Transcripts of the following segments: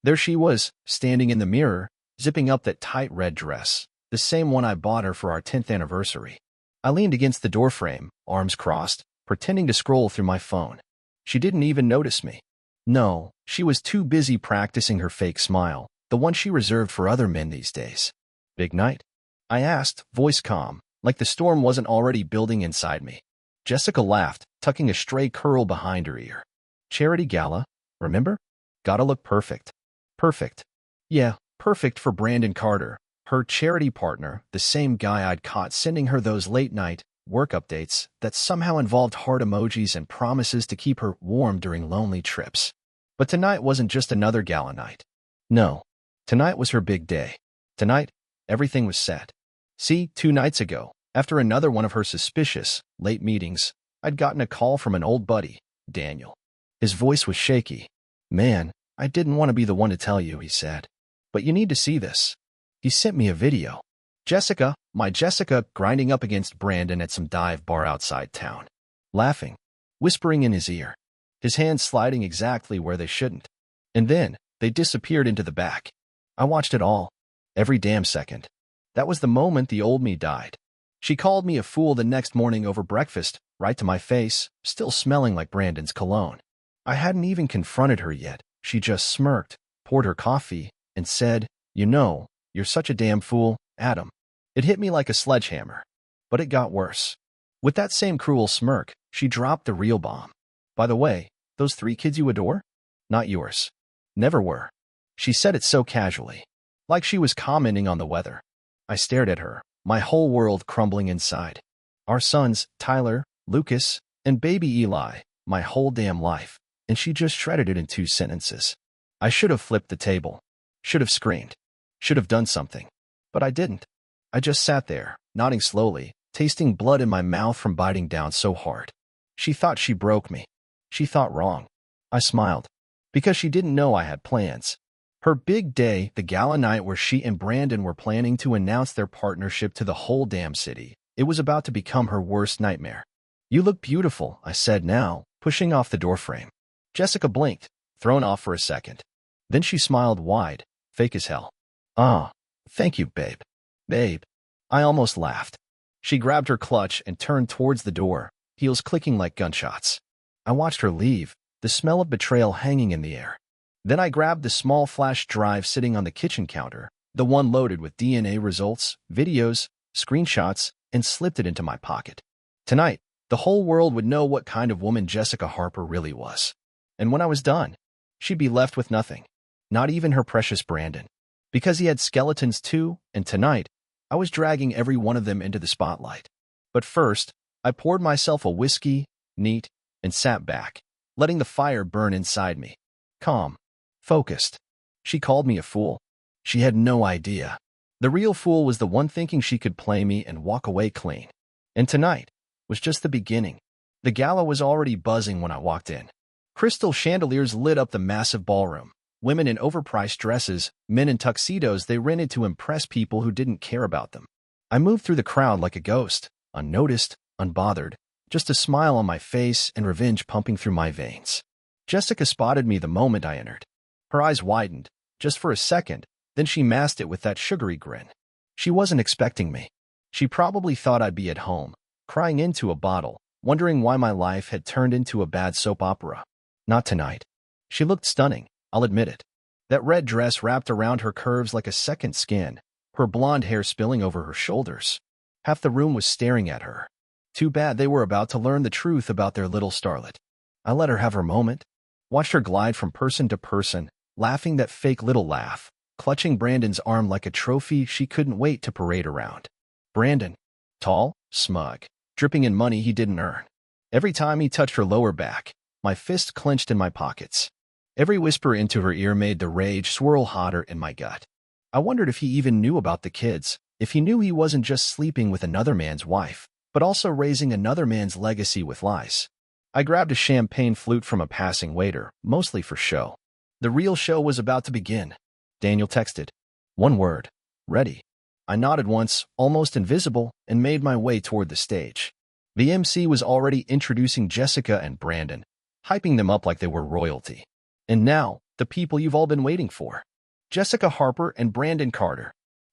There she was, standing in the mirror, zipping up that tight red dress, the same one I bought her for our 10th anniversary. I leaned against the doorframe, arms crossed, pretending to scroll through my phone. She didn't even notice me. No, she was too busy practicing her fake smile, the one she reserved for other men these days. Big night? I asked, voice calm, like the storm wasn't already building inside me. Jessica laughed, tucking a stray curl behind her ear. Charity gala, remember? Gotta look perfect. Perfect. Yeah, perfect for Brandon Carter, her charity partner, the same guy I'd caught sending her those late-night work updates that somehow involved heart emojis and promises to keep her warm during lonely trips. But tonight wasn't just another gala night. No, tonight was her big day. Tonight, everything was set. See, 2 nights ago, after another one of her suspicious, late meetings, I'd gotten a call from an old buddy, Daniel. His voice was shaky. Man, I didn't want to be the one to tell you, he said. But you need to see this. He sent me a video. Jessica, my Jessica, grinding up against Brandon at some dive bar outside town. Laughing, whispering in his ear, his hands sliding exactly where they shouldn't. And then, they disappeared into the back. I watched it all. Every damn second. That was the moment the old me died. She called me a fool the next morning over breakfast, right to my face, still smelling like Brandon's cologne. I hadn't even confronted her yet. She just smirked, poured her coffee, and said, "You know, you're such a damn fool, Adam." It hit me like a sledgehammer. But it got worse. With that same cruel smirk, she dropped the real bomb. "By the way, those 3 kids you adore? Not yours. Never were." She said it so casually, like she was commenting on the weather. I stared at her, my whole world crumbling inside. Our sons, Tyler, Lucas, and baby Eli, my whole damn life, and she just shredded it in 2 sentences. I should have flipped the table, should have screamed, should have done something, but I didn't. I just sat there, nodding slowly, tasting blood in my mouth from biting down so hard. She thought she broke me. She thought wrong. I smiled, because she didn't know I had plans. Her big day, the gala night where she and Brandon were planning to announce their partnership to the whole damn city, it was about to become her worst nightmare. "You look beautiful," I said now, pushing off the doorframe. Jessica blinked, thrown off for a second. Then she smiled wide, fake as hell. "Ah, thank you, babe." "Babe." I almost laughed. She grabbed her clutch and turned towards the door, heels clicking like gunshots. I watched her leave, the smell of betrayal hanging in the air. Then I grabbed the small flash drive sitting on the kitchen counter, the one loaded with DNA results, videos, screenshots, and slipped it into my pocket. Tonight, the whole world would know what kind of woman Jessica Harper really was. And when I was done, she'd be left with nothing. Not even her precious Brandon. Because he had skeletons too, and tonight, I was dragging every one of them into the spotlight. But first, I poured myself a whiskey, neat, and sat back, letting the fire burn inside me. Calm. Focused. She called me a fool. She had no idea. The real fool was the one thinking she could play me and walk away clean. And tonight was just the beginning. The gala was already buzzing when I walked in. Crystal chandeliers lit up the massive ballroom. Women in overpriced dresses, men in tuxedos they rented to impress people who didn't care about them. I moved through the crowd like a ghost, unnoticed, unbothered, just a smile on my face and revenge pumping through my veins. Jessica spotted me the moment I entered. Her eyes widened, just for a second, then she masked it with that sugary grin. She wasn't expecting me. She probably thought I'd be at home, crying into a bottle, wondering why my life had turned into a bad soap opera. Not tonight. She looked stunning, I'll admit it. That red dress wrapped around her curves like a second skin, her blonde hair spilling over her shoulders. Half the room was staring at her. Too bad they were about to learn the truth about their little starlet. I let her have her moment, watched her glide from person to person, laughing that fake little laugh, clutching Brandon's arm like a trophy she couldn't wait to parade around. Brandon. Tall, smug, dripping in money he didn't earn. Every time he touched her lower back, my fist clenched in my pockets. Every whisper into her ear made the rage swirl hotter in my gut. I wondered if he even knew about the kids, if he knew he wasn't just sleeping with another man's wife, but also raising another man's legacy with lies. I grabbed a champagne flute from a passing waiter, mostly for show. The real show was about to begin. Daniel texted. One word. Ready. I nodded once, almost invisible, and made my way toward the stage. The MC was already introducing Jessica and Brandon, hyping them up like they were royalty. And now, the people you've all been waiting for. Jessica Harper and Brandon Carter.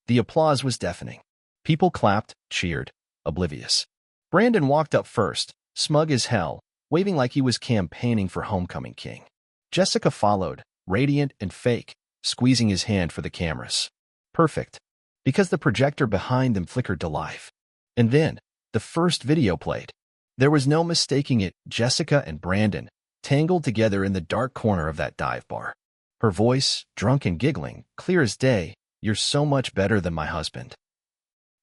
The applause was deafening. People clapped, cheered, oblivious. Brandon walked up first, smug as hell, waving like he was campaigning for homecoming king. Jessica followed, radiant and fake, squeezing his hand for the cameras. Perfect. Because the projector behind them flickered to life. And then, the first video played. There was no mistaking it, Jessica and Brandon, tangled together in the dark corner of that dive bar. Her voice, drunk and giggling, clear as day, "You're so much better than my husband."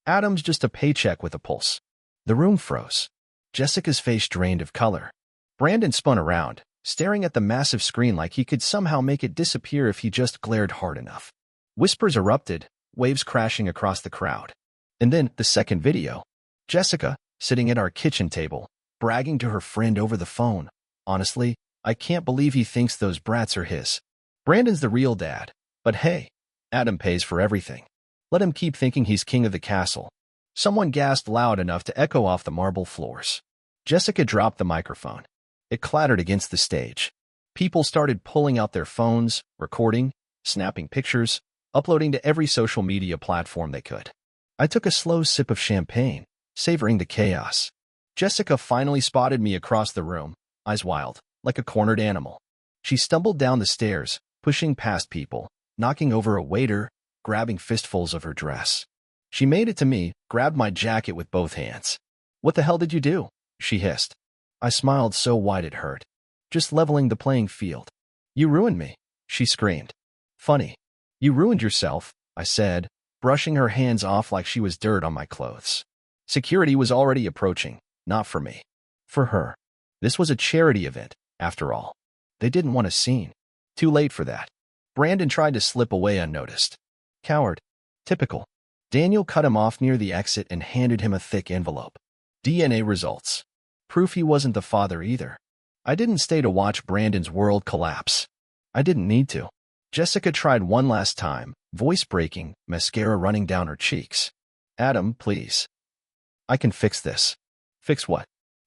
Adam's just a paycheck with a pulse. The room froze. Jessica's face drained of color. Brandon spun around, staring at the massive screen like he could somehow make it disappear if he just glared hard enough. Whispers erupted, waves crashing across the crowd. And then, the second video. Jessica, sitting at our kitchen table, bragging to her friend over the phone. "Honestly, I can't believe he thinks those brats are his. Brandon's the real dad. But hey, Adam pays for everything. Let him keep thinking he's king of the castle." Someone gasped loud enough to echo off the marble floors. Jessica dropped the microphone. It clattered against the stage. People started pulling out their phones, recording, snapping pictures, uploading to every social media platform they could. I took a slow sip of champagne, savoring the chaos. Jessica finally spotted me across the room, eyes wild, like a cornered animal. She stumbled down the stairs, pushing past people, knocking over a waiter, grabbing fistfuls of her dress. She made it to me, grabbed my jacket with both hands. "What the hell did you do?" she hissed. I smiled so wide it hurt. "Just leveling the playing field." "You ruined me," she screamed. "Funny. You ruined yourself," I said, brushing her hands off like she was dirt on my clothes. Security was already approaching, not for me. For her. This was a charity event, after all. They didn't want a scene. Too late for that. Brandon tried to slip away unnoticed. Coward. Typical. Daniel cut him off near the exit and handed him a thick envelope. DNA results. Proof he wasn't the father either. I didn't stay to watch Brandon's world collapse. I didn't need to. Jessica tried one last time, voice breaking, mascara running down her cheeks. "Adam, please. I can fix this." "Fix what?"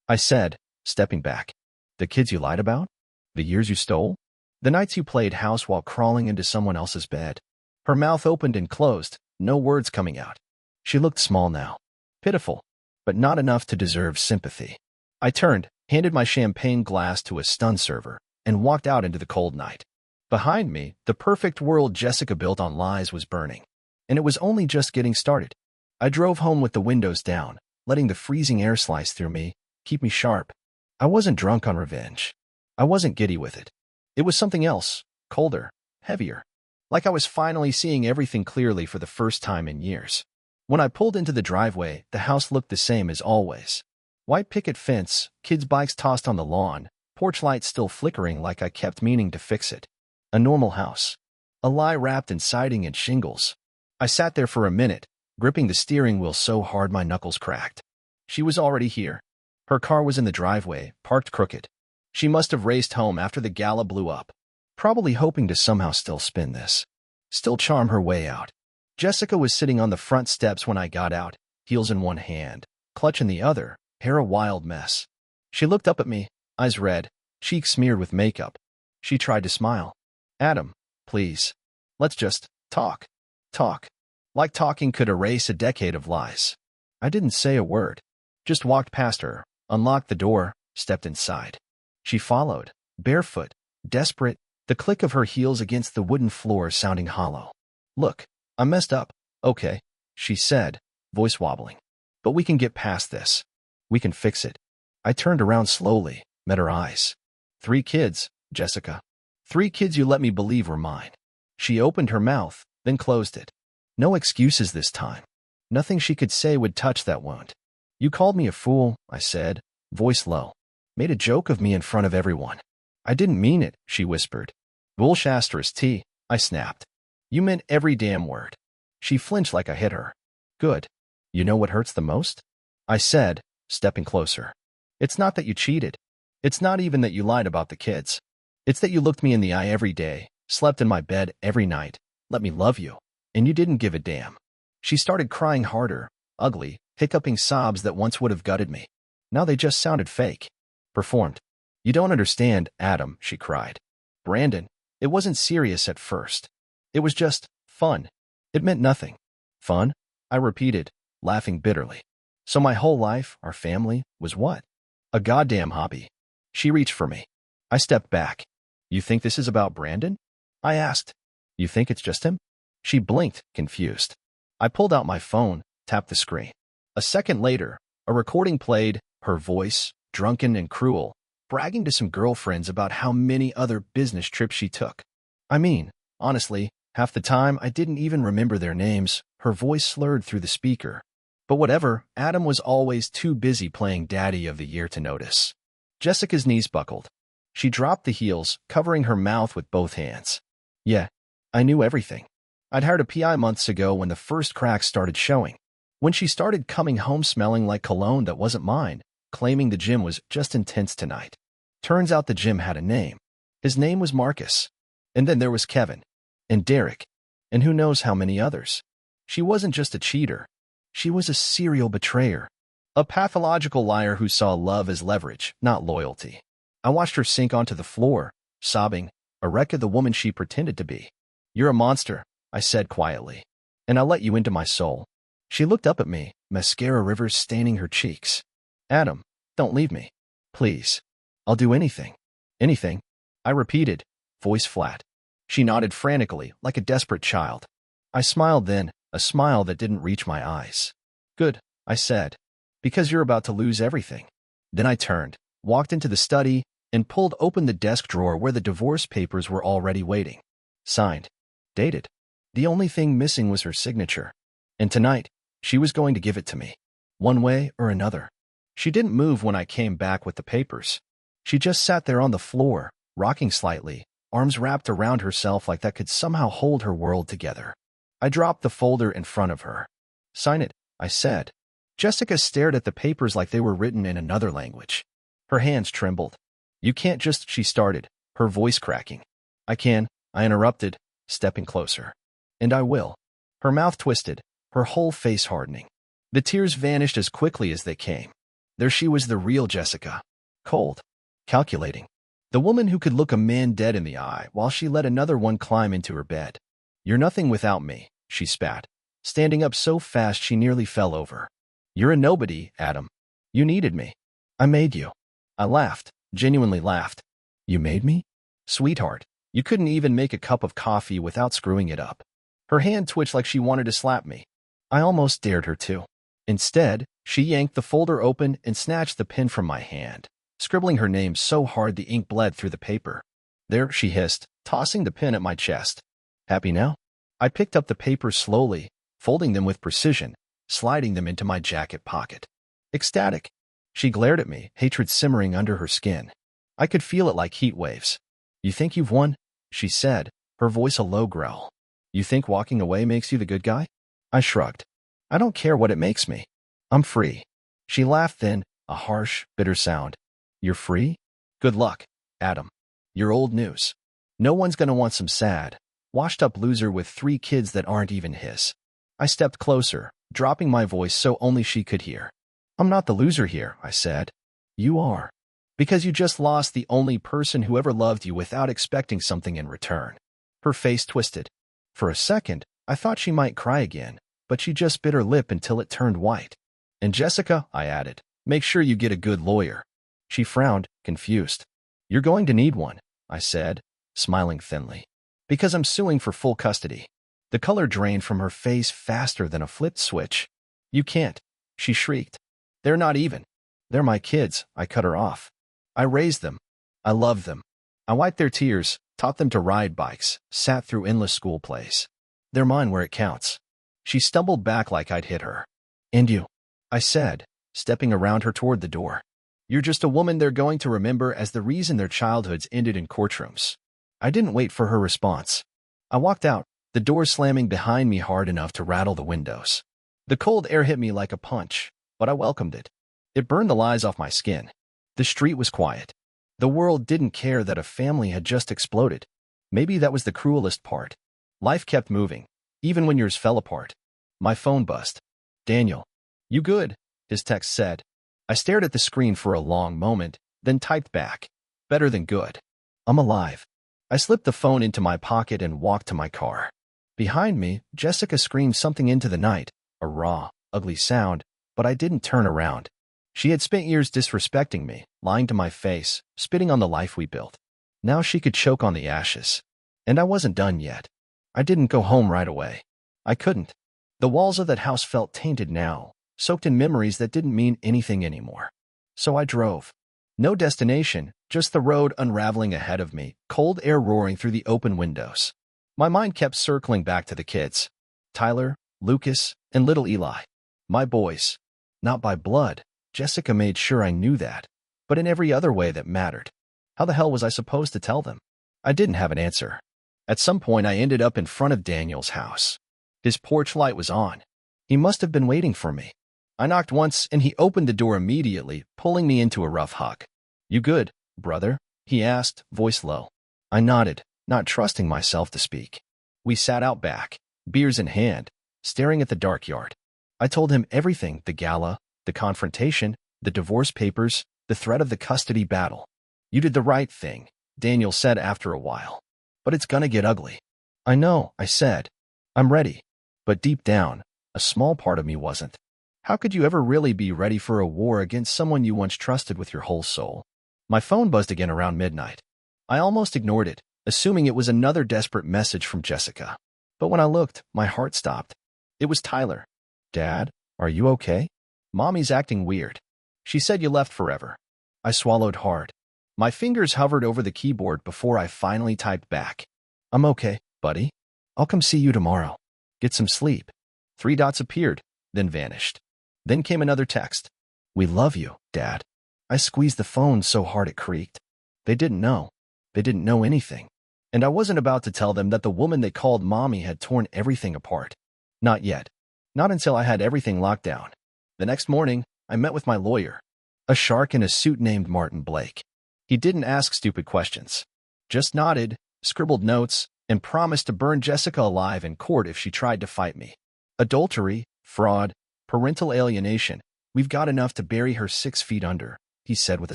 I said, stepping back. "The kids you lied about? The years you stole? The nights you played house while crawling into someone else's bed?" Her mouth opened and closed, no words coming out. She looked small now. Pitiful, but not enough to deserve sympathy. I turned, handed my champagne glass to a stunned server, and walked out into the cold night. Behind me, the perfect world Jessica built on lies was burning. And it was only just getting started. I drove home with the windows down, letting the freezing air slice through me, keep me sharp. I wasn't drunk on revenge. I wasn't giddy with it. It was something else, colder, heavier. Like I was finally seeing everything clearly for the first time in years. When I pulled into the driveway, the house looked the same as always. White picket fence, kids' bikes tossed on the lawn, porch lights still flickering like I kept meaning to fix it. A normal house. A lie wrapped in siding and shingles. I sat there for a minute, gripping the steering wheel so hard my knuckles cracked. She was already here. Her car was in the driveway, parked crooked. She must have raced home after the gala blew up, probably hoping to somehow still spin this. Still charm her way out. Jessica was sitting on the front steps when I got out, heels in one hand, clutch in the other, hair a wild mess. She looked up at me, eyes red, cheeks smeared with makeup. She tried to smile. "Adam, please. Let's just talk. Talk." Like talking could erase a decade of lies. I didn't say a word. Just walked past her, unlocked the door, stepped inside. She followed, barefoot, desperate, the click of her heels against the wooden floor sounding hollow. "Look, I messed up, okay," she said, voice wobbling. "But we can get past this. We can fix it." I turned around slowly, met her eyes. "3 kids, Jessica. 3 kids you let me believe were mine." She opened her mouth, then closed it. No excuses this time. Nothing she could say would touch that wound. "You called me a fool," I said, voice low. "Made a joke of me in front of everyone." "I didn't mean it," she whispered. "Bullshit, I snapped. "You meant every damn word." She flinched like I hit her. "Good. You know what hurts the most?" I said, stepping closer. "It's not that you cheated. It's not even that you lied about the kids. It's that you looked me in the eye every day, slept in my bed every night, let me love you, and you didn't give a damn." She started crying harder, ugly, hiccuping sobs that once would have gutted me. Now they just sounded fake. Performed. "You don't understand, Adam," she cried. "Brandon, It wasn't serious at first. It was just fun. It meant nothing. Fun? I repeated, laughing bitterly. So my whole life, our family, was what? A goddamn hobby. She reached for me. I stepped back. You think this is about Brandon? I asked. You think it's just him? She blinked, confused. I pulled out my phone, tapped the screen. A second later, a recording played, her voice, drunken and cruel, bragging to some girlfriends about how many other business trips she took. I mean, honestly, half the time I didn't even remember their names. Her voice slurred through the speaker. But whatever, Adam was always too busy playing Daddy of the Year to notice. Jessica's knees buckled. She dropped the heels, covering her mouth with both hands. Yeah, I knew everything. I'd hired a PI months ago when the first cracks started showing. When she started coming home smelling like cologne that wasn't mine, claiming the gym was just intense tonight. Turns out the gym had a name. His name was Marcus. And then there was Kevin. And Derek. And who knows how many others. She wasn't just a cheater. She was a serial betrayer. A pathological liar who saw love as leverage, not loyalty. I watched her sink onto the floor, sobbing, a wreck of the woman she pretended to be. You're a monster, I said quietly. And I'll let you into my soul. She looked up at me, mascara rivers staining her cheeks. Adam, don't leave me. Please. I'll do anything. Anything. I repeated, voice flat. She nodded frantically, like a desperate child. I smiled then, a smile that didn't reach my eyes. Good, I said. Because you're about to lose everything. Then I turned, walked into the study, and pulled open the desk drawer where the divorce papers were already waiting. Signed. Dated. The only thing missing was her signature. And tonight, she was going to give it to me. One way or another. She didn't move when I came back with the papers. She just sat there on the floor, rocking slightly, arms wrapped around herself like that could somehow hold her world together. I dropped the folder in front of her. Sign it, I said. Jessica stared at the papers like they were written in another language. Her hands trembled. You can't just, she started, her voice cracking. I can, I interrupted, stepping closer. And I will. Her mouth twisted, her whole face hardening. The tears vanished as quickly as they came. There she was, the real Jessica. Cold. Calculating. The woman who could look a man dead in the eye while she let another one climb into her bed. You're nothing without me, she spat, standing up so fast she nearly fell over. You're a nobody, Adam. You needed me. I made you. I laughed, genuinely laughed. You made me? Sweetheart, you couldn't even make a cup of coffee without screwing it up. Her hand twitched like she wanted to slap me. I almost dared her to. Instead, she yanked the folder open and snatched the pen from my hand, scribbling her name so hard the ink bled through the paper. There, she hissed, tossing the pen at my chest. Happy now? I picked up the papers slowly, folding them with precision, sliding them into my jacket pocket. Ecstatic. She glared at me, hatred simmering under her skin. I could feel it like heat waves. You think you've won? She said, her voice a low growl. You think walking away makes you the good guy? I shrugged. I don't care what it makes me. I'm free. She laughed then, a harsh, bitter sound. You're free? Good luck, Adam. You're old news. No one's gonna want some sad, washed-up loser with 3 kids that aren't even his. I stepped closer, dropping my voice so only she could hear. I'm not the loser here, I said. You are. Because you just lost the only person who ever loved you without expecting something in return. Her face twisted. For a second, I thought she might cry again, but she just bit her lip until it turned white. And Jessica, I added, make sure you get a good lawyer. She frowned, confused. You're going to need one, I said, smiling thinly. Because I'm suing for full custody. The color drained from her face faster than a flipped switch. You can't, she shrieked. They're not even. They're my kids, I cut her off. I raised them. I loved them. I wiped their tears, taught them to ride bikes, sat through endless school plays. They're mine where it counts. She stumbled back like I'd hit her. And you, I said, stepping around her toward the door. You're just a woman they're going to remember as the reason their childhoods ended in courtrooms. I didn't wait for her response. I walked out, the door slamming behind me hard enough to rattle the windows. The cold air hit me like a punch, but I welcomed it. It burned the lies off my skin. The street was quiet. The world didn't care that a family had just exploded. Maybe that was the cruelest part. Life kept moving, even when yours fell apart. My phone buzzed. Daniel. You good? His text said. I stared at the screen for a long moment, then typed back. Better than good. I'm alive. I slipped the phone into my pocket and walked to my car. Behind me, Jessica screamed something into the night, a raw, ugly sound, but I didn't turn around. She had spent years disrespecting me, lying to my face, spitting on the life we built. Now she could choke on the ashes. And I wasn't done yet. I didn't go home right away. I couldn't. The walls of that house felt tainted now, soaked in memories that didn't mean anything anymore. So I drove. No destination, just the road unraveling ahead of me, cold air roaring through the open windows. My mind kept circling back to the kids. Tyler, Lucas, and little Eli. My boys. Not by blood. Jessica made sure I knew that. But in every other way that mattered. How the hell was I supposed to tell them? I didn't have an answer. At some point, I ended up in front of Daniel's house. His porch light was on. He must have been waiting for me. I knocked once, and he opened the door immediately, pulling me into a rough hug. "You good, brother?" he asked, voice low. I nodded, not trusting myself to speak. We sat out back, beers in hand, staring at the dark yard. I told him everything, the gala, the confrontation, the divorce papers, the threat of the custody battle. "You did the right thing," Daniel said after a while. "But it's gonna get ugly." "I know," I said. "I'm ready." But deep down, a small part of me wasn't. How could you ever really be ready for a war against someone you once trusted with your whole soul? My phone buzzed again around midnight. I almost ignored it, assuming it was another desperate message from Jessica. But when I looked, my heart stopped. It was Tyler. "Dad, are you okay?" "Mommy's acting weird. She said you left forever." I swallowed hard. My fingers hovered over the keyboard before I finally typed back. "I'm okay, buddy. I'll come see you tomorrow. Get some sleep." 3 dots appeared, then vanished. Then came another text. "We love you, Dad." I squeezed the phone so hard it creaked. They didn't know. They didn't know anything. And I wasn't about to tell them that the woman they called Mommy had torn everything apart. Not yet. Not until I had everything locked down. The next morning, I met with my lawyer, a shark in a suit named Martin Blake. He didn't ask stupid questions. Just nodded, scribbled notes, and promised to burn Jessica alive in court if she tried to fight me. "Adultery, fraud, parental alienation. We've got enough to bury her 6 feet under," he said with a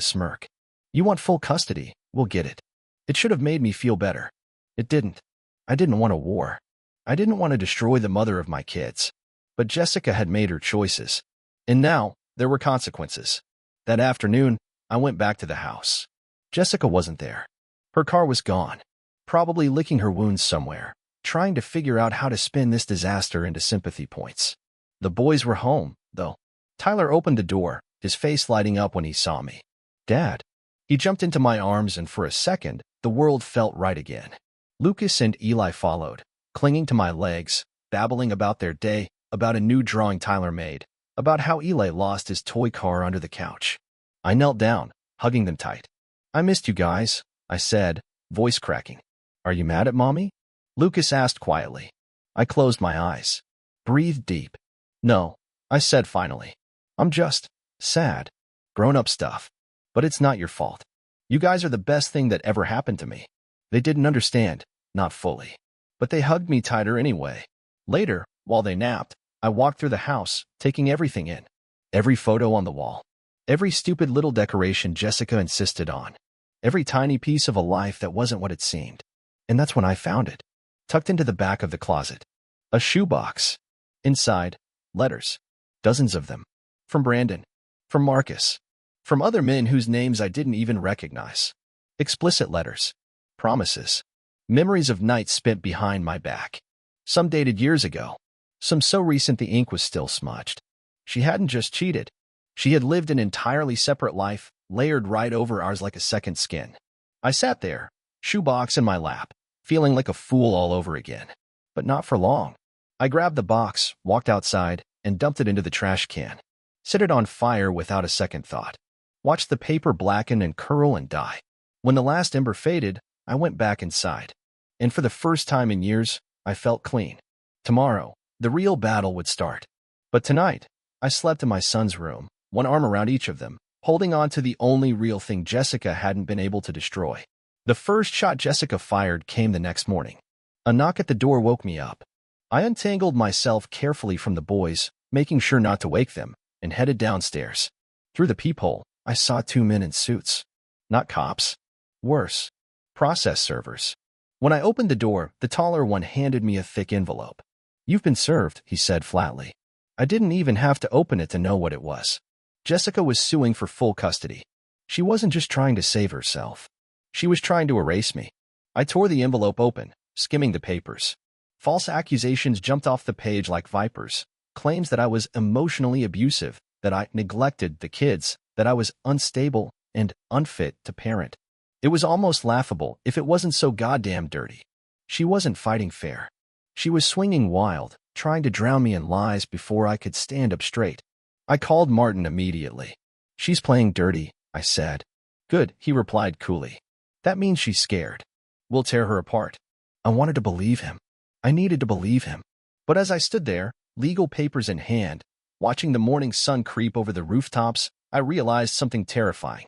smirk. "You want full custody? We'll get it." It should have made me feel better. It didn't. I didn't want a war. I didn't want to destroy the mother of my kids. But Jessica had made her choices. And now, there were consequences. That afternoon, I went back to the house. Jessica wasn't there. Her car was gone. Probably licking her wounds somewhere, trying to figure out how to spin this disaster into sympathy points. The boys were home, though. Tyler opened the door, his face lighting up when he saw me. "Dad." He jumped into my arms, and for a second, the world felt right again. Lucas and Eli followed, clinging to my legs, babbling about their day, about a new drawing Tyler made, about how Eli lost his toy car under the couch. I knelt down, hugging them tight. "I missed you guys," I said, voice cracking. "Are you mad at Mommy?" Lucas asked quietly. I closed my eyes, breathed deep. "No," I said finally. "I'm just sad. Grown-up stuff. But it's not your fault. You guys are the best thing that ever happened to me." They didn't understand, not fully. But they hugged me tighter anyway. Later, while they napped, I walked through the house, taking everything in. Every photo on the wall. Every stupid little decoration Jessica insisted on. Every tiny piece of a life that wasn't what it seemed. And that's when I found it. Tucked into the back of the closet. A shoebox. Inside, letters. Dozens of them. From Brandon. From Marcus. From other men whose names I didn't even recognize. Explicit letters. Promises. Memories of nights spent behind my back. Some dated years ago. Some so recent the ink was still smudged. She hadn't just cheated. She had lived an entirely separate life, layered right over ours like a second skin. I sat there, shoebox in my lap, feeling like a fool all over again. But not for long. I grabbed the box, walked outside, and dumped it into the trash can. Set it on fire without a second thought. Watched the paper blacken and curl and die. When the last ember faded, I went back inside. And for the first time in years, I felt clean. Tomorrow, the real battle would start. But tonight, I slept in my son's room, one arm around each of them, holding on to the only real thing Jessica hadn't been able to destroy. The first shot Jessica fired came the next morning. A knock at the door woke me up. I untangled myself carefully from the boys, making sure not to wake them, and headed downstairs. Through the peephole, I saw 2 men in suits. Not cops. Worse. Process servers. When I opened the door, the taller one handed me a thick envelope. "You've been served," he said flatly. I didn't even have to open it to know what it was. Jessica was suing for full custody. She wasn't just trying to save herself. She was trying to erase me. I tore the envelope open, skimming the papers. False accusations jumped off the page like vipers. Claims that I was emotionally abusive, that I neglected the kids, that I was unstable and unfit to parent. It was almost laughable if it wasn't so goddamn dirty. She wasn't fighting fair. She was swinging wild, trying to drown me in lies before I could stand up straight. I called Martin immediately. "She's playing dirty," I said. "Good," he replied coolly. "That means she's scared. We'll tear her apart." I wanted to believe him. I needed to believe him. But as I stood there, legal papers in hand, watching the morning sun creep over the rooftops, I realized something terrifying.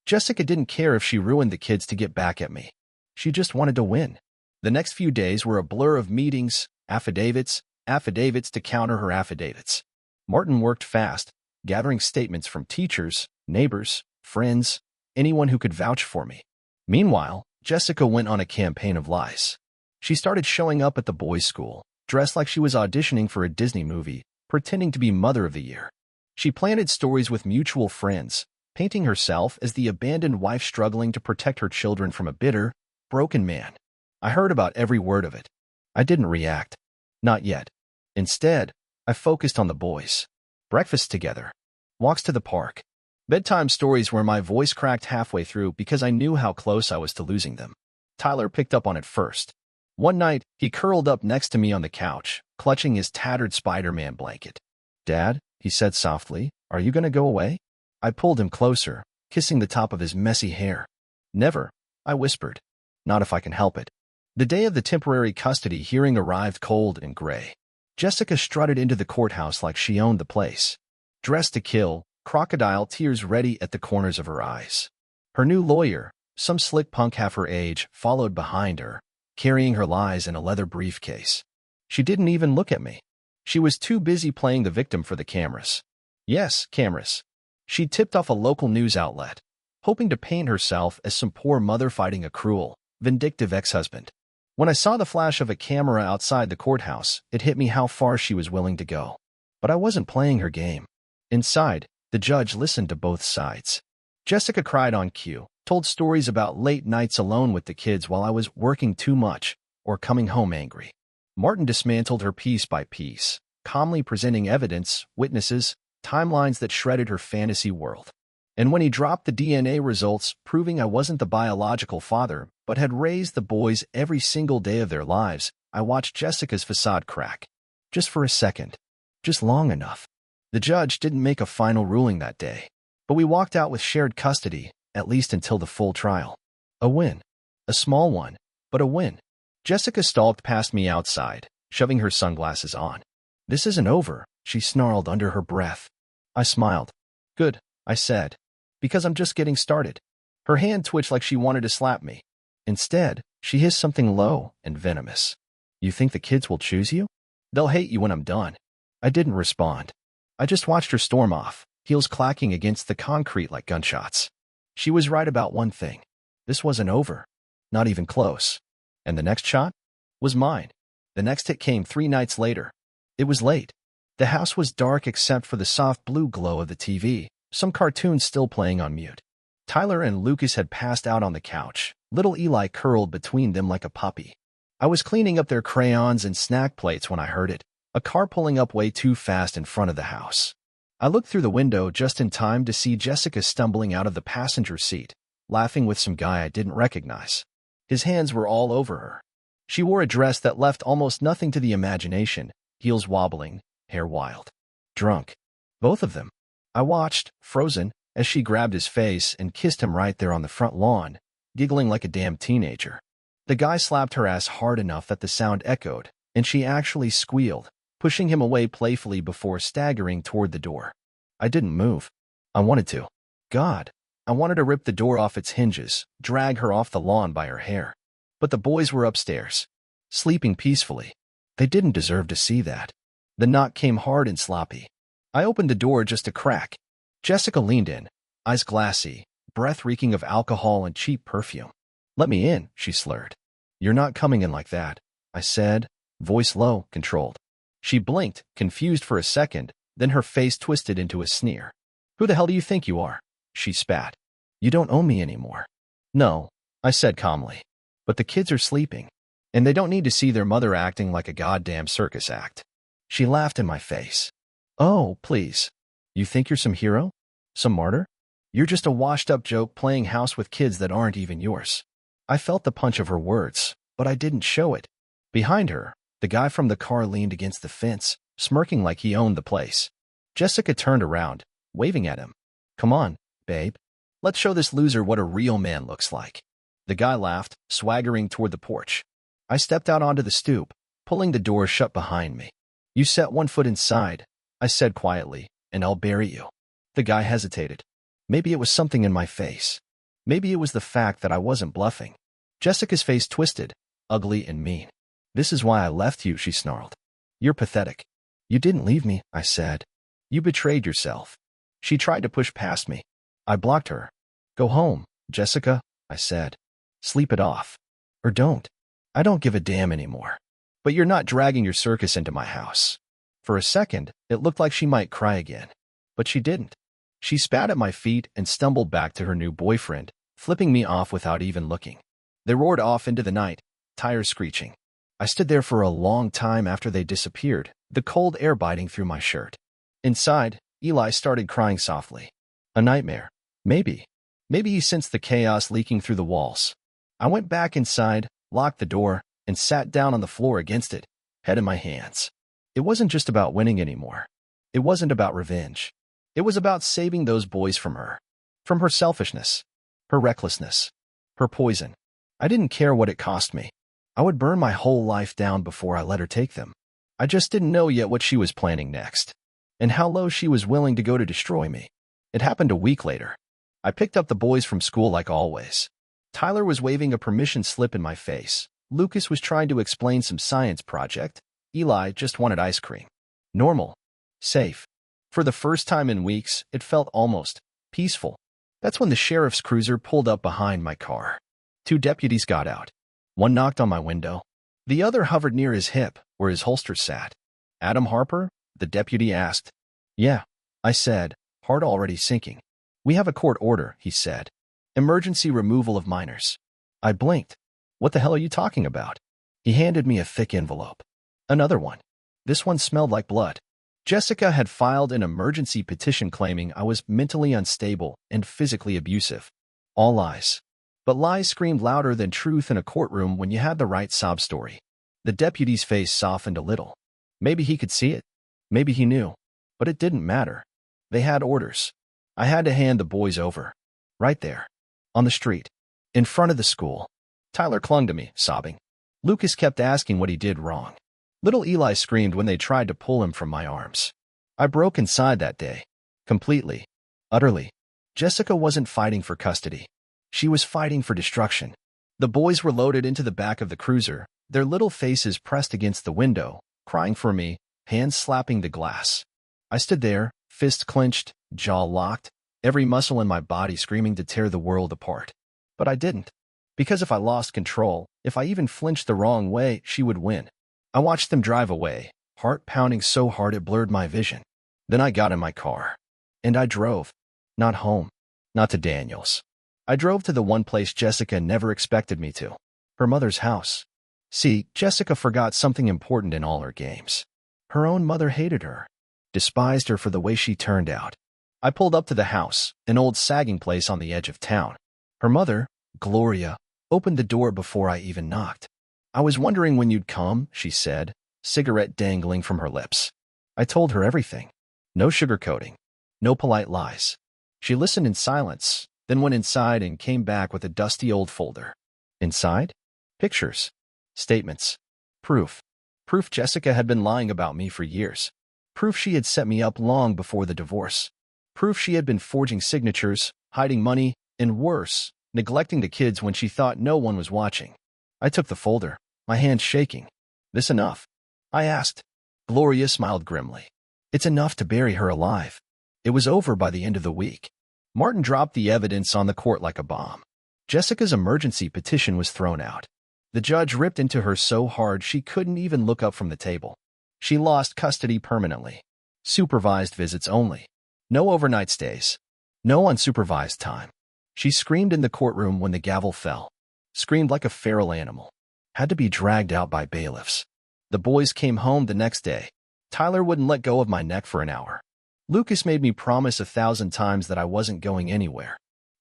Jessica didn't care if she ruined the kids to get back at me. She just wanted to win. The next few days were a blur of meetings, affidavits to counter her affidavits. Martin worked fast, gathering statements from teachers, neighbors, friends, anyone who could vouch for me. Meanwhile, Jessica went on a campaign of lies. She started showing up at the boys' school, dressed like she was auditioning for a Disney movie, pretending to be Mother of the Year. She planted stories with mutual friends, painting herself as the abandoned wife struggling to protect her children from a bitter, broken man. I heard about every word of it. I didn't react. Not yet. Instead, I focused on the boys. Breakfasts together. Walks to the park. Bedtime stories where my voice cracked halfway through because I knew how close I was to losing them. Tyler picked up on it first. One night, he curled up next to me on the couch, clutching his tattered Spider-Man blanket. "Dad," he said softly, "are you going to go away?" I pulled him closer, kissing the top of his messy hair. "Never," I whispered. "Not if I can help it." The day of the temporary custody hearing arrived cold and gray. Jessica strutted into the courthouse like she owned the place. Dressed to kill, crocodile tears ready at the corners of her eyes. Her new lawyer, some slick punk half her age, followed behind her, carrying her lies in a leather briefcase. She didn't even look at me. She was too busy playing the victim for the cameras. Yes, cameras. She tipped off a local news outlet, hoping to paint herself as some poor mother fighting a cruel, vindictive ex-husband. When I saw the flash of a camera outside the courthouse, it hit me how far she was willing to go. But I wasn't playing her game. Inside, the judge listened to both sides. Jessica cried on cue, told stories about late nights alone with the kids while I was working too much or coming home angry. Martin dismantled her piece by piece, calmly presenting evidence, witnesses, timelines that shredded her fantasy world. And when he dropped the DNA results, proving I wasn't the biological father, but had raised the boys every single day of their lives, I watched Jessica's facade crack. Just for a second. Just long enough. The judge didn't make a final ruling that day, but we walked out with shared custody, at least until the full trial. A win. A small one, but a win. Jessica stalked past me outside, shoving her sunglasses on. "This isn't over," she snarled under her breath. I smiled. "Good," I said, "because I'm just getting started." Her hand twitched like she wanted to slap me. Instead, she hissed something low and venomous. "You think the kids will choose you? They'll hate you when I'm done." I didn't respond. I just watched her storm off, heels clacking against the concrete like gunshots. She was right about one thing. This wasn't over. Not even close. And the next shot was mine. The next hit came 3 nights later. It was late. The house was dark except for the soft blue glow of the TV, some cartoons still playing on mute. Tyler and Lucas had passed out on the couch, little Eli curled between them like a puppy. I was cleaning up their crayons and snack plates when I heard it, a car pulling up way too fast in front of the house. I looked through the window just in time to see Jessica stumbling out of the passenger seat, laughing with some guy I didn't recognize. His hands were all over her. She wore a dress that left almost nothing to the imagination, heels wobbling, hair wild. Drunk. Both of them. I watched, frozen, as she grabbed his face and kissed him right there on the front lawn, giggling like a damn teenager. The guy slapped her ass hard enough that the sound echoed, and she actually squealed, pushing him away playfully before staggering toward the door. I didn't move. I wanted to. God, I wanted to rip the door off its hinges, drag her off the lawn by her hair. But the boys were upstairs, sleeping peacefully. They didn't deserve to see that. The knock came hard and sloppy. I opened the door just a crack. Jessica leaned in, eyes glassy, breath reeking of alcohol and cheap perfume. "Let me in," she slurred. You're not coming in like that, I said, voice low, controlled. She blinked, confused for a second, then her face twisted into a sneer. Who the hell do you think you are? She spat. You don't owe me anymore. No, I said calmly. But the kids are sleeping, and they don't need to see their mother acting like a goddamn circus act. She laughed in my face. Oh, please. You think you're some hero? Some martyr? You're just a washed-up joke playing house with kids that aren't even yours. I felt the punch of her words, but I didn't show it. Behind her, the guy from the car leaned against the fence, smirking like he owned the place. Jessica turned around, waving at him. Come on, babe. Let's show this loser what a real man looks like. The guy laughed, swaggering toward the porch. I stepped out onto the stoop, pulling the door shut behind me. You set one foot inside, I said quietly, and I'll bury you. The guy hesitated. Maybe it was something in my face. Maybe it was the fact that I wasn't bluffing. Jessica's face twisted, ugly and mean. This is why I left you, she snarled. You're pathetic. You didn't leave me, I said. You betrayed yourself. She tried to push past me. I blocked her. Go home, Jessica, I said. Sleep it off. Or don't. I don't give a damn anymore. But you're not dragging your circus into my house. For a second, it looked like she might cry again. But she didn't. She spat at my feet and stumbled back to her new boyfriend, flipping me off without even looking. They roared off into the night, tires screeching. I stood there for a long time after they disappeared, the cold air biting through my shirt. Inside, Eli started crying softly. A nightmare. Maybe. Maybe he sensed the chaos leaking through the walls. I went back inside, locked the door, and sat down on the floor against it, head in my hands. It wasn't just about winning anymore. It wasn't about revenge. It was about saving those boys from her selfishness, her recklessness, her poison. I didn't care what it cost me. I would burn my whole life down before I let her take them. I just didn't know yet what she was planning next, and how low she was willing to go to destroy me. It happened a week later. I picked up the boys from school like always. Tyler was waving a permission slip in my face. Lucas was trying to explain some science project. Eli just wanted ice cream. Normal. Safe. For the first time in weeks, it felt almost peaceful. That's when the sheriff's cruiser pulled up behind my car. 2 deputies got out. One knocked on my window. The other hovered near his hip, where his holster sat. Adam Harper? The deputy asked. Yeah, I said, heart already sinking. We have a court order, he said. Emergency removal of minors. I blinked. What the hell are you talking about? He handed me a thick envelope. Another one. This one smelled like blood. Jessica had filed an emergency petition claiming I was mentally unstable and physically abusive. All lies. But lies screamed louder than truth in a courtroom when you had the right sob story. The deputy's face softened a little. Maybe he could see it. Maybe he knew. But it didn't matter. They had orders. I had to hand the boys over. Right there. On the street. In front of the school. Tyler clung to me, sobbing. Lucas kept asking what he did wrong. Little Eli screamed when they tried to pull him from my arms. I broke inside that day. Completely. Utterly. Jessica wasn't fighting for custody. She was fighting for destruction. The boys were loaded into the back of the cruiser, their little faces pressed against the window, crying for me, hands slapping the glass. I stood there, fist clenched, jaw locked, every muscle in my body screaming to tear the world apart. But I didn't. Because if I lost control, if I even flinched the wrong way, she would win. I watched them drive away, heart pounding so hard it blurred my vision. Then I got in my car. And I drove. Not home. Not to Daniel's. I drove to the one place Jessica never expected me to. Her mother's house. See, Jessica forgot something important in all her games. Her own mother hated her. Despised her for the way she turned out. I pulled up to the house, an old sagging place on the edge of town. Her mother, Gloria, opened the door before I even knocked. I was wondering when you'd come, she said, cigarette dangling from her lips. I told her everything. No sugarcoating. No polite lies. She listened in silence, then went inside and came back with a dusty old folder. Inside? Pictures. Statements. Proof. Proof Jessica had been lying about me for years. Proof she had set me up long before the divorce. Proof she had been forging signatures, hiding money, and worse, neglecting the kids when she thought no one was watching. I took the folder, my hands shaking. This enough? I asked. Gloria smiled grimly. It's enough to bury her alive. It was over by the end of the week. Martin dropped the evidence on the court like a bomb. Jessica's emergency petition was thrown out. The judge ripped into her so hard she couldn't even look up from the table. She lost custody permanently. Supervised visits only. No overnight stays. No unsupervised time. She screamed in the courtroom when the gavel fell. Screamed like a feral animal. Had to be dragged out by bailiffs. The boys came home the next day. Tyler wouldn't let go of my neck for an hour. Lucas made me promise 1,000 times that I wasn't going anywhere.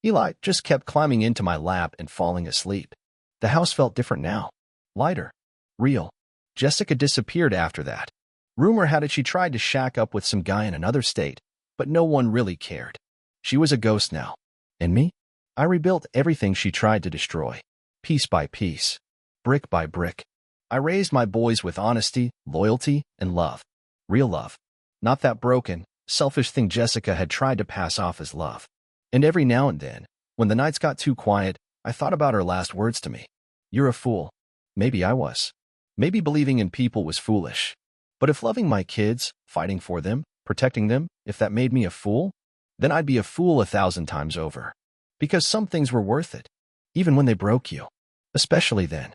Eli just kept climbing into my lap and falling asleep. The house felt different now. Lighter. Real. Jessica disappeared after that. Rumor had it she tried to shack up with some guy in another state, but no one really cared. She was a ghost now. And me? I rebuilt everything she tried to destroy. Piece by piece. Brick by brick. I raised my boys with honesty, loyalty, and love. Real love. Not that broken, selfish thing Jessica had tried to pass off as love. And every now and then, when the nights got too quiet, I thought about her last words to me. You're a fool. Maybe I was. Maybe believing in people was foolish. But if loving my kids, fighting for them, protecting them, if that made me a fool, then I'd be a fool 1,000 times over. Because some things were worth it. Even when they broke you. Especially then.